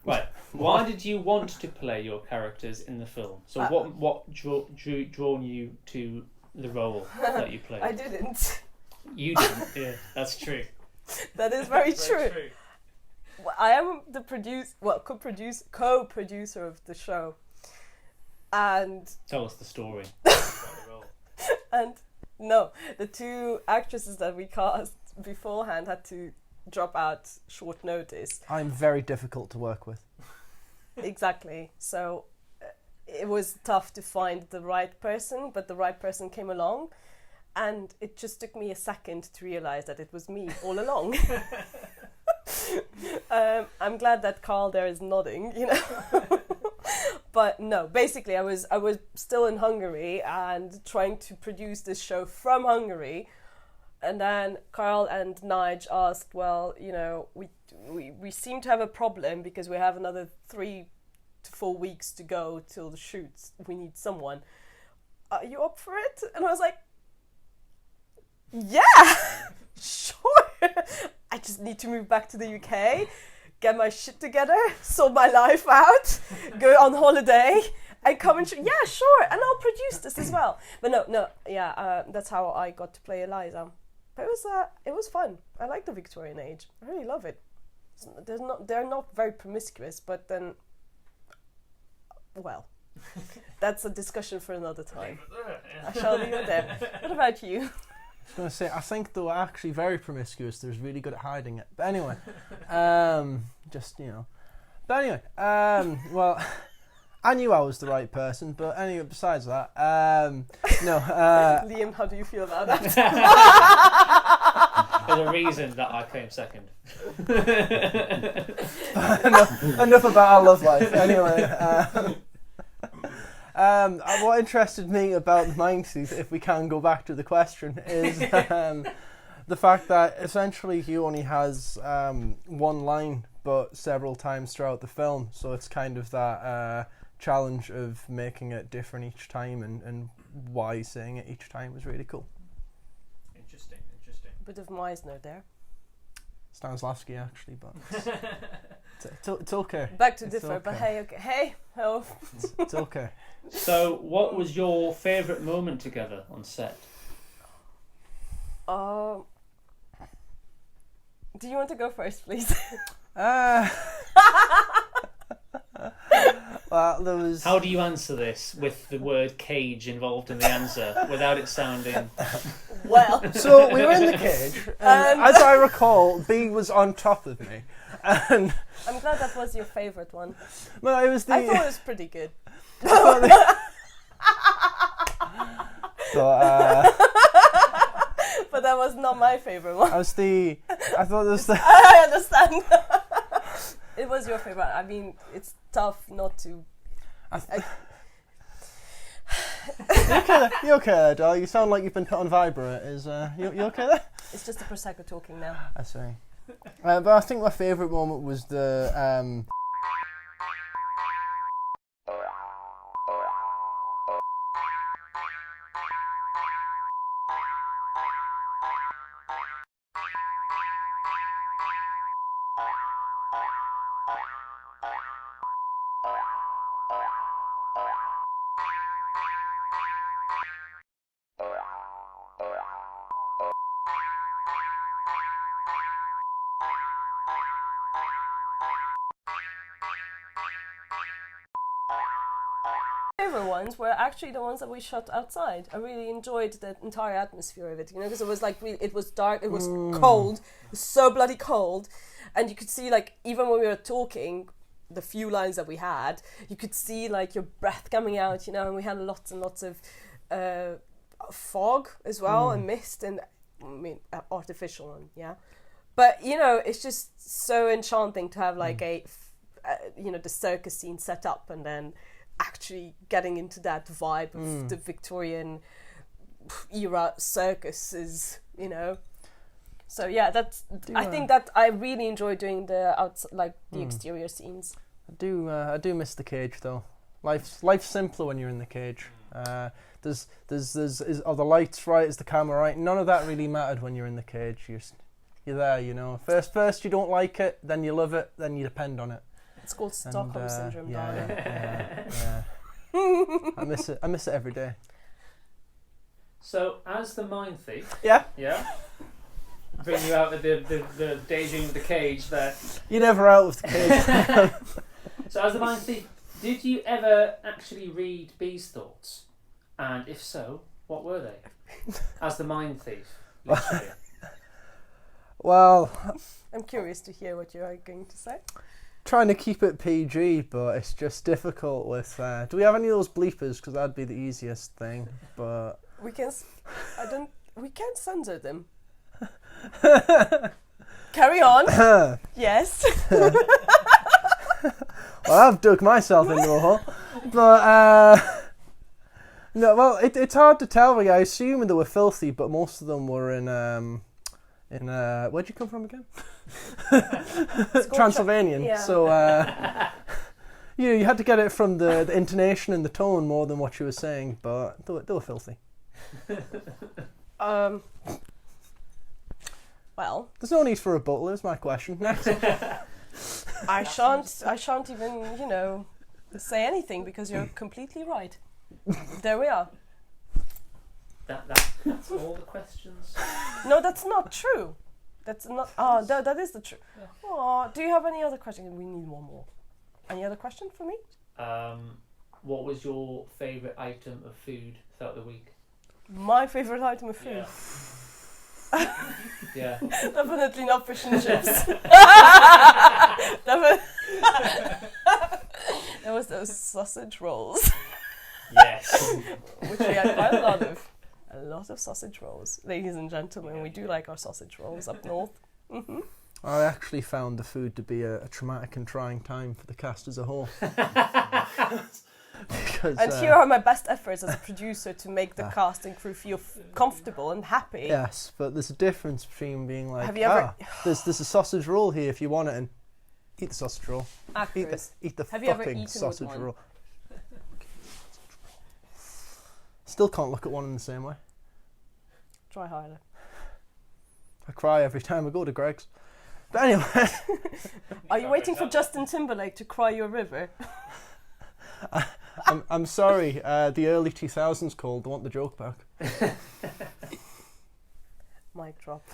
Right. Why did you want to play your characters in the film? So what drawn you to the role that you played? I didn't. You didn't. Yeah, that's true. That is very true. Well, I am the co-producer of the show, and tell us the story. And no, the two actresses that we cast beforehand had to drop out short notice. I'm very difficult to work with. Exactly. So it was tough to find the right person, but the right person came along, and it just took me a second to realize that it was me all along. I'm glad that Carl there is nodding, you know. But no, basically I was still in Hungary and trying to produce this show from Hungary, and then Carl and Nige asked, well, you know, we seem to have a problem because we have another 3 to 4 weeks to go till the shoots. We need someone. Are you up for it? And I was like, yeah, sure. I just need to move back to the UK, get my shit together, sort my life out, go on holiday, and come and yeah, sure, and I'll produce this as well. But no, yeah, that's how I got to play Eliza. But it was fun. I like the Victorian age. I really love it. They're not very promiscuous, but then, well, that's a discussion for another time. I shall leave it there. What about you? I was going to say, I think they were actually very promiscuous. They're really good at hiding it. But anyway, just, you know. But anyway, well, I knew I was the right person, but anyway, besides that, no. Liam, how do you feel about that? There's a reason that I came second. enough about our love life. Anyway, what interested me about the mind suit, if we can go back to the question, is the fact that essentially he only has one line, but several times throughout the film. So it's kind of that challenge of making it different each time, and why saying it each time was really cool. Interesting. Bit of Meisner there. Stanislavski actually, but it's okay. Back to It's differ, okay. but hey, okay. Hey, oh. It's okay. So, what was your favourite moment together on set? Do you want to go first, please? Well, there was. How do you answer this with the word cage involved in the answer without it sounding... Well. So we were in the cage, and as I recall, B was on top of me, and I'm glad that was your favourite one. well, it was the. I thought it was pretty good. So, But that was not my favourite one. I thought it was the. I understand. It was your favourite. I mean, it's tough not to. You okay there, doll? You sound like you've been put on vibrate. You okay there? It's just the Prosecco talking now. I see. But I think my favourite moment was the. Favorite ones were actually the ones that we shot outside. I really enjoyed the entire atmosphere of it, you know, because it was like it was dark, it was cold, it was so bloody cold, and you could see, like, even when we were talking, the few lines that we had, you could see like your breath coming out, you know, and we had lots and lots of fog as well, and mist, and I mean artificial one, yeah. But you know, it's just so enchanting to have like you know, the circus scene set up, and then actually getting into that vibe of the Victorian era circuses, you know. So yeah, I think that I really enjoy doing the exterior scenes. I do miss the cage though. Life's simpler when you're in the cage. There's are the lights right? Is the camera right? None of that really mattered when you're in the cage. You're there, you know. First you don't like it, then you love it, then you depend on it. It's called Stockholm syndrome, darling. Yeah. I miss it every day. So, as the mind thief, Yeah. bring you out of the daydream of the cage there. You're never out of the cage. So, as the mind thief, did you ever actually read B's thoughts? And if so, what were they? As the mind thief, literally. Well, I'm curious to hear what you are going to say. trying to keep it PG, but it's just difficult with... do we have any of those bleepers? Because that'd be the easiest thing, but... We can censor them. Carry on. Yes. Well, I've dug myself into a hole. But, no, well, it's hard to tell. I assume they were filthy, but most of them were in where'd you come from again? Transylvanian. Yeah. So, you had to get it from the intonation and the tone more than what you were saying, but they were filthy. Well, there's no need for a rebuttal, is my question. Next. I shan't even, say anything because you're completely right. There we are. That's all the questions. No, that's not true. That's not. Oh, that is the truth. Yeah. Oh, do you have any other questions? We need one more. Any other question for me? What was your favourite item of food throughout the week? My favourite item of food? Yeah. Definitely not fish and chips. There was those sausage rolls. Yes. Which we had quite a lot of. A lot of sausage rolls. Ladies and gentlemen, we do like our sausage rolls up north. Mm-hmm. I actually found the food to be a traumatic and trying time for the cast as a whole. And here are my best efforts as a producer to make the cast and crew feel comfortable and happy. Yes, but there's a difference between being like, have you ever... there's a sausage roll here if you want it, and eat the sausage roll. Actors. Eat the have you ever fucking eaten sausage with roll. Still can't look at one in the same way. Try harder. I cry every time I go to Greg's. But anyway. Are you waiting for Justin Timberlake to cry you a river? I'm sorry, the early 2000s called. I want the joke back. Mic drop.